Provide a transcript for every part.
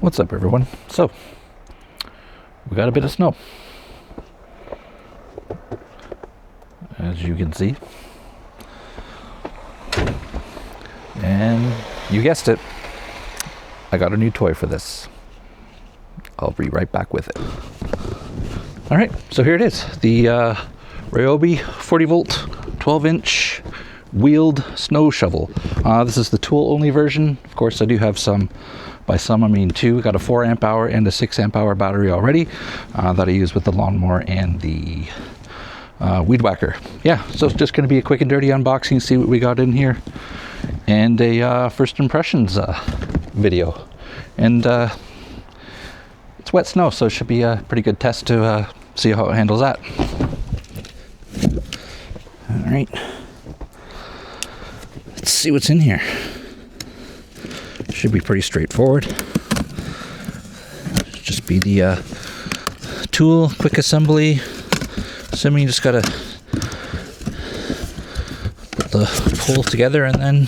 What's up, everyone? So, we got a bit of snow, as you can see, and you guessed it, I got a new toy for this. I'll be right back with it. Alright, so here it is, the Ryobi 40V 12-inch wheeled snow shovel. This is the tool only version. Of course, I do have some, by some I mean two. Got a 4 amp hour and a 6 amp hour battery already that I use with the lawnmower and the weed whacker. Yeah, so it's just going to be a quick and dirty unboxing, see what we got in here, and a first impressions video. And it's wet snow, so it should be a pretty good test to see how it handles that. All right. Let's see what's in here. Should be pretty straightforward. Just be the tool, quick assembly. Assuming you just gotta put the pole together and then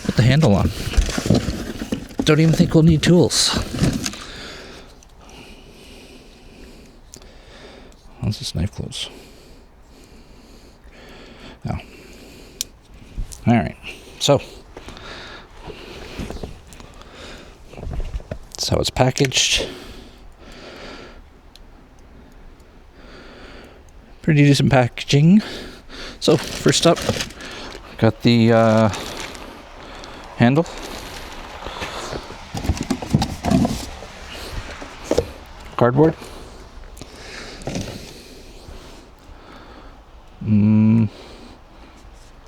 put the handle on. Don't even think we'll need tools. How's this knife close? Oh. Alright, so that's how it's packaged. Pretty decent packaging. So first up, got the handle. Cardboard.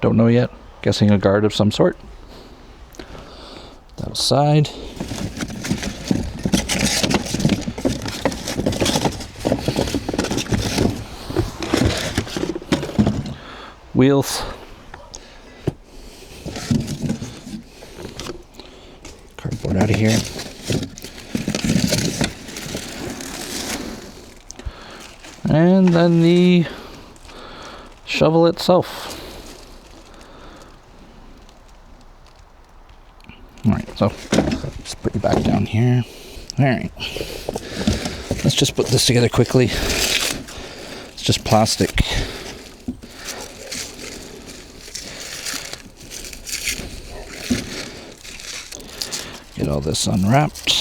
Don't know yet. Guessing a guard of some sort. That side. Wheels. Cardboard out of here. And then the shovel itself. Alright, so just put you back down here. Alright. Let's just put this together quickly. It's just plastic. Get all this unwrapped.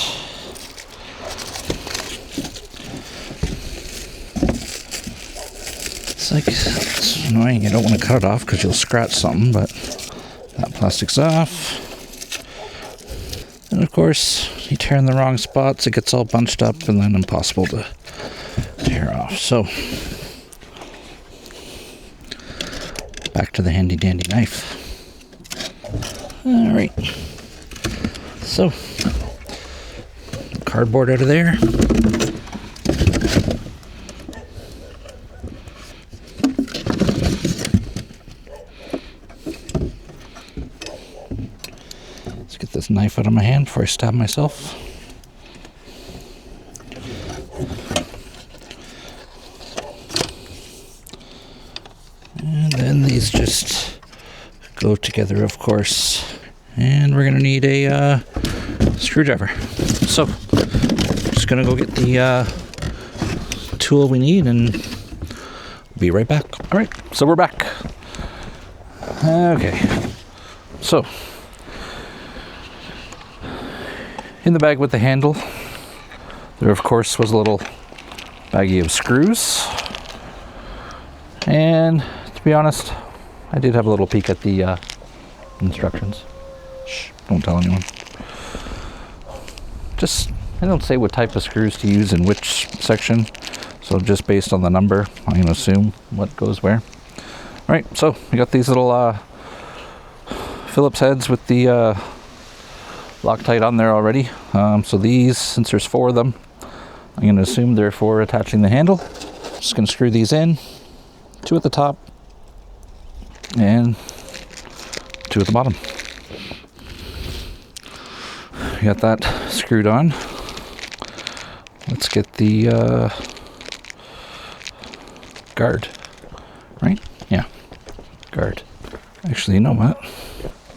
It's annoying, you don't want to cut it off because you'll scratch something, but that plastic's off. And of course, you tear in the wrong spots, it gets all bunched up and then impossible to tear off. So, back to the handy dandy knife. Alright, so, cardboard out of there. Get this knife out of my hand before I stab myself. And then these just go together, of course. And we're gonna need a screwdriver. So, just gonna go get the tool we need and be right back. All right, so we're back. Okay, so in the bag with the handle, there of course was a little baggie of screws. And to be honest, I did have a little peek at the instructions. Shh, don't tell anyone. Just, I don't say what type of screws to use in which section. So just based on the number, I'm going to assume what goes where. Alright, so we got these little Phillips heads with the Loctite on there already. So these, since there's 4 of them, I'm going to assume they're for attaching the handle. Just going to screw these in, 2 at the top and 2 at the bottom. Got that screwed on. Let's get the guard, right? Yeah, guard. Actually, you know what?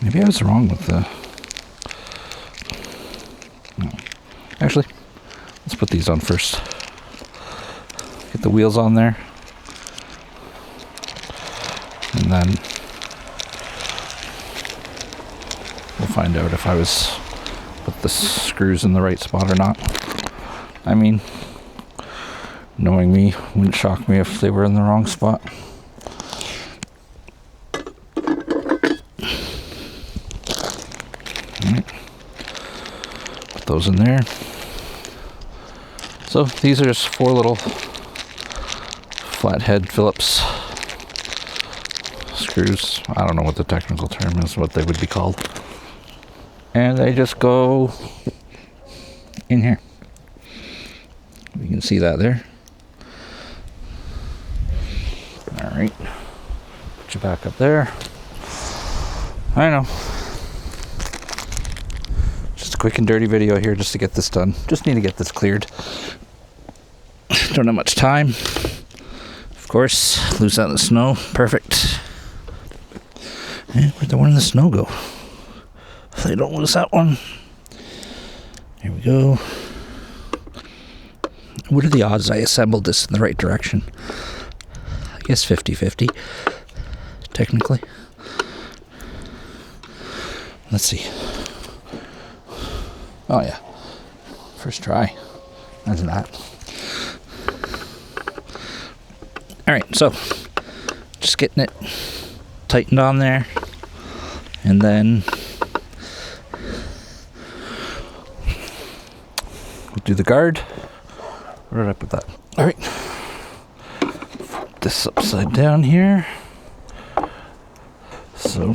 Maybe I was wrong with the... No, Actually, let's put these on first. Get the wheels on there. And then we'll find out if I put the screws in the right spot or not. I mean, knowing me, wouldn't shock me if they were in the wrong spot. Alright. Put those in there. So these are just 4 little flathead Phillips screws. I don't know what the technical term is, what they would be called. And they just go in here. You can see that there. All right, put you back up there. I know. Just a quick and dirty video here just to get this done. Just need to get this cleared. Don't have much time. Of course, lose that in the snow. Perfect. And where'd the one in the snow go? If they don't lose that one. Here we go. What are the odds I assembled this in the right direction? I guess 50-50, technically. Let's see. Oh yeah, first try. Imagine that. All right, so just getting it tightened on there, and then we'll do the guard. Where did I put that? All right, flip this upside down here. So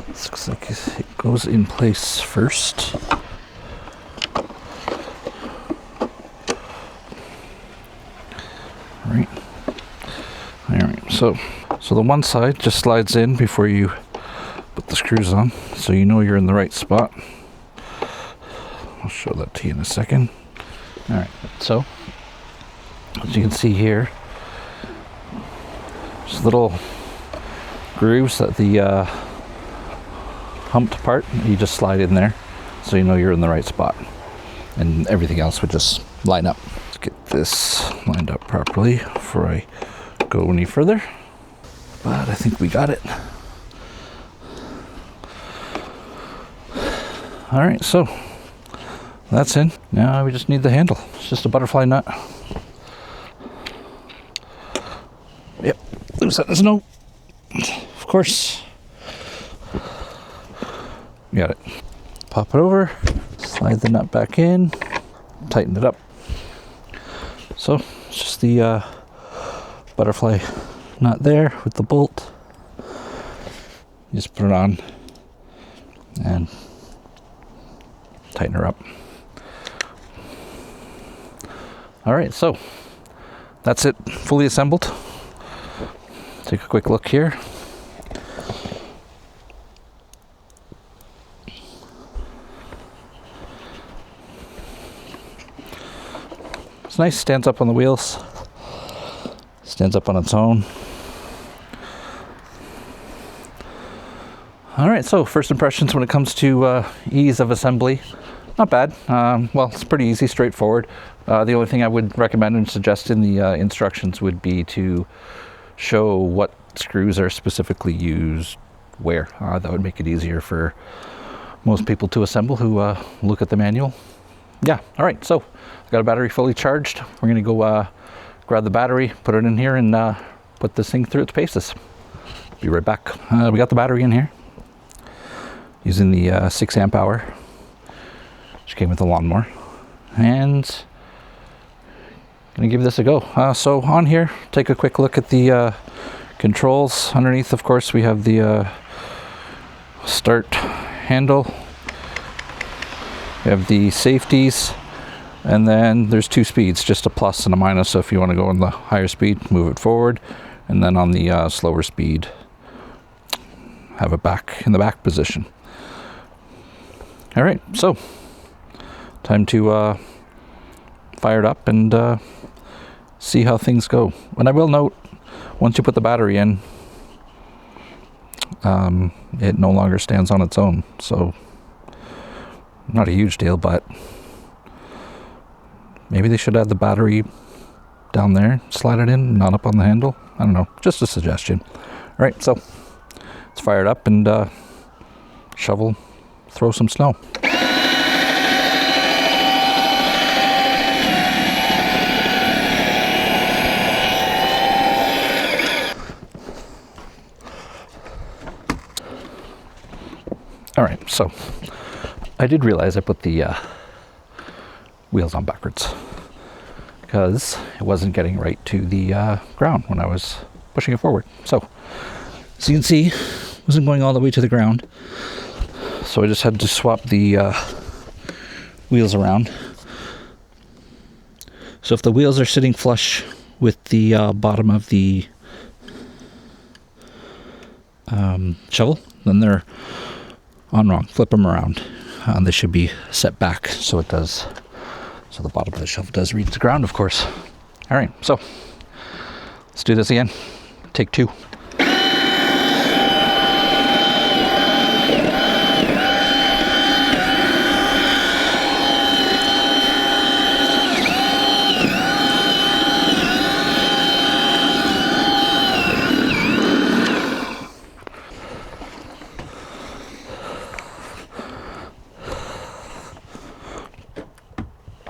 this looks like it goes in place first. All right. So the one side just slides in before you put the screws on, so you know you're in the right spot. I'll show that to you in a second. All right, so as you can see here, just little grooves at the humped part. You just slide in there, so you know you're in the right spot, and everything else would just line up. Let's get this lined up properly before I go any further. But I think we got it. All right, so that's in. Now we just need the handle. It's just a butterfly nut. Yep, lose that in the snow. Of course. Got it. Pop it over, slide the nut back in, tighten it up. So it's just the butterfly nut there with the bolt. You just put it on and tighten her up. All right, so that's it, fully assembled. Take a quick look here. It's nice, stands up on the wheels, stands up on its own. All right, so first impressions when it comes to ease of assembly, not bad. Well, it's pretty easy, straightforward. The only thing I would recommend and suggest in the instructions would be to show what screws are specifically used where. That would make it easier for most people to assemble who look at the manual. Yeah, all right, so I've got a battery fully charged. We're gonna go grab the battery, put it in here, and put this thing through its paces. Be right back. We got the battery in here using the 6 amp hour, which came with the lawnmower, and gonna give this a go. So on here, take a quick look at the controls. Underneath, of course, we have the start handle. We have the safeties, and then there's 2 speeds, just a plus and a minus. So if you want to go on the higher speed, move it forward, and then on the slower speed, have it back in the back position. All right, so time to fire it up and see how things go. And I will note, once you put the battery in, it no longer stands on its own. So not a huge deal, but Maybe they should add the battery down there, slide it in, not up on the handle. I don't know, just a suggestion. All right, so let's fire it up and shovel, throw some snow. All right, so I did realize I put the wheels on backwards because it wasn't getting right to the ground when I was pushing it forward. So as you can see, it wasn't going all the way to the ground. So I just had to swap the wheels around. So if the wheels are sitting flush with the bottom of the shovel, then they're on wrong. Flip them around. They should be set back so it does, so the bottom of the shovel does reach the ground, of course. All right, so let's do this again. Take 2.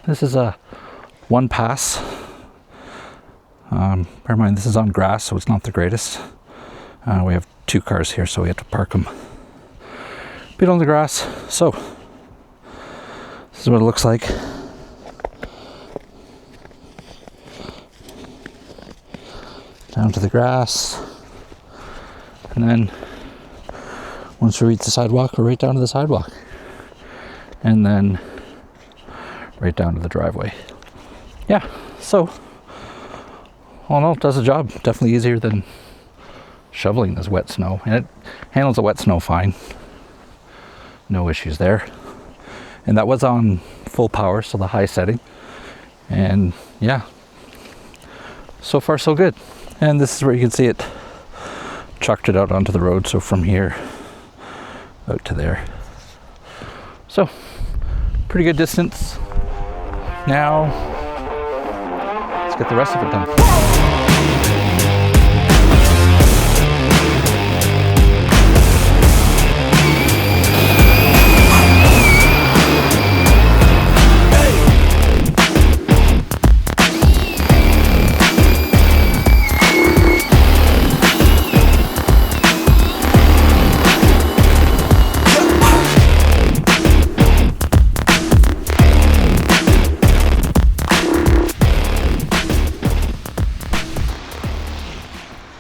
This is a one pass. Bear in mind, this is on grass, so it's not the greatest. We have 2 cars here, so we have to park them a bit on the grass. So this is what it looks like. Down to the grass. And then once we reach the sidewalk, we're right down to the sidewalk. And then right down to the driveway. Yeah, so all in all, it does the job. Definitely easier than shoveling this wet snow, and it handles the wet snow fine. No issues there. And that was on full power, so the high setting. And yeah, so far so good. And this is where you can see it chucked it out onto the road, so from here out to there. So pretty good distance. Now, let's get the rest of it done.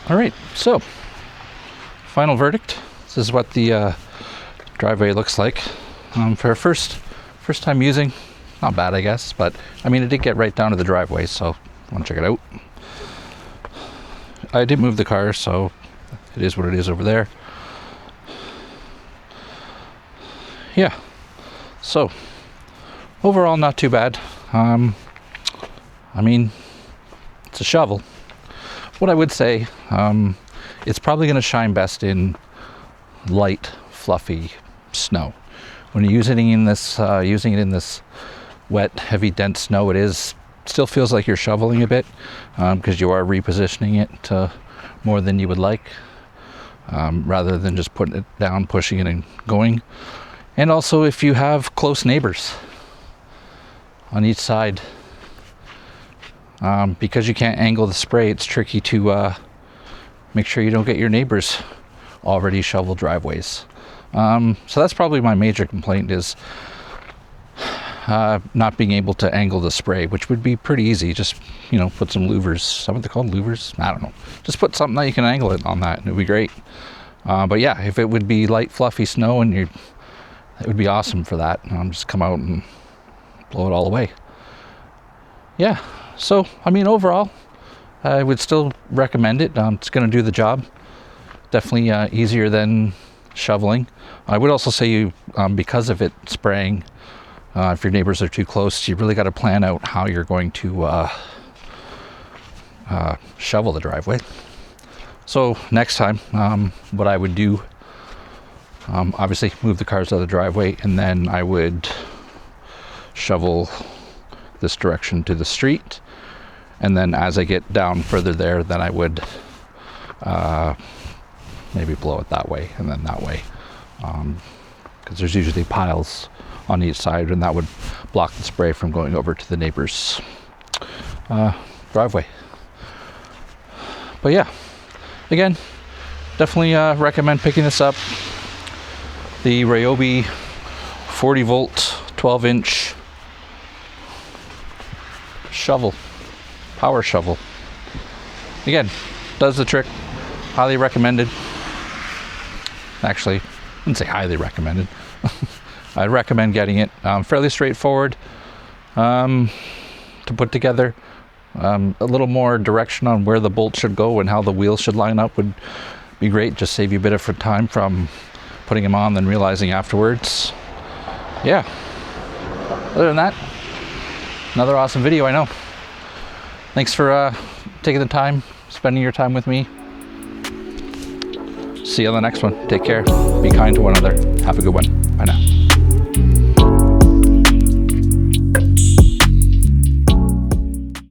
All right, so final verdict. This is what the driveway looks like. For a first time using, not bad, I guess, but I mean, it did get right down to the driveway, so I want to check it out. I did move the car, so it is what it is over there. Yeah, so overall, not too bad. I mean, it's a shovel. What I would say, it's probably going to shine best in light, fluffy snow. When you're using it in this wet, heavy, dense snow, still feels like you're shoveling a bit because you are repositioning it more than you would like, rather than just putting it down, pushing it, and going. And also, if you have close neighbors on each side, because you can't angle the spray, it's tricky to make sure you don't get your neighbors already shoveled driveways. So that's probably my major complaint, is not being able to angle the spray, which would be pretty easy. Just, put some louvers. Is that what they're called? Louvers? I don't know. Just put something that you can angle it on that, and it would be great. But yeah, if it would be light, fluffy snow, and it would be awesome for that. Just come out and blow it all away. Yeah. So, I mean, overall, I would still recommend it. It's going to do the job. Definitely easier than shoveling. I would also say because of it spraying, if your neighbors are too close, you really got to plan out how you're going to shovel the driveway. So next time, what I would do, obviously move the cars out of the driveway, and then I would shovel this direction to the street. And then as I get down further there, then I would maybe blow it that way and then that way. Because there's usually piles on each side, and that would block the spray from going over to the neighbor's driveway. But yeah, again, definitely recommend picking this up. The Ryobi 40 volt 12-inch shovel, power shovel. Again, does the trick. Highly recommended. Actually, I wouldn't say highly recommended. I'd recommend getting it. Fairly straightforward to put together. A little more direction on where the bolt should go and how the wheels should line up would be great. Just save you a bit of time from putting them on then realizing afterwards. Yeah. Other than that, another awesome video, I know. Thanks for taking the time, spending your time with me. See you on the next one. Take care. Be kind to one another. Have a good one. Bye now.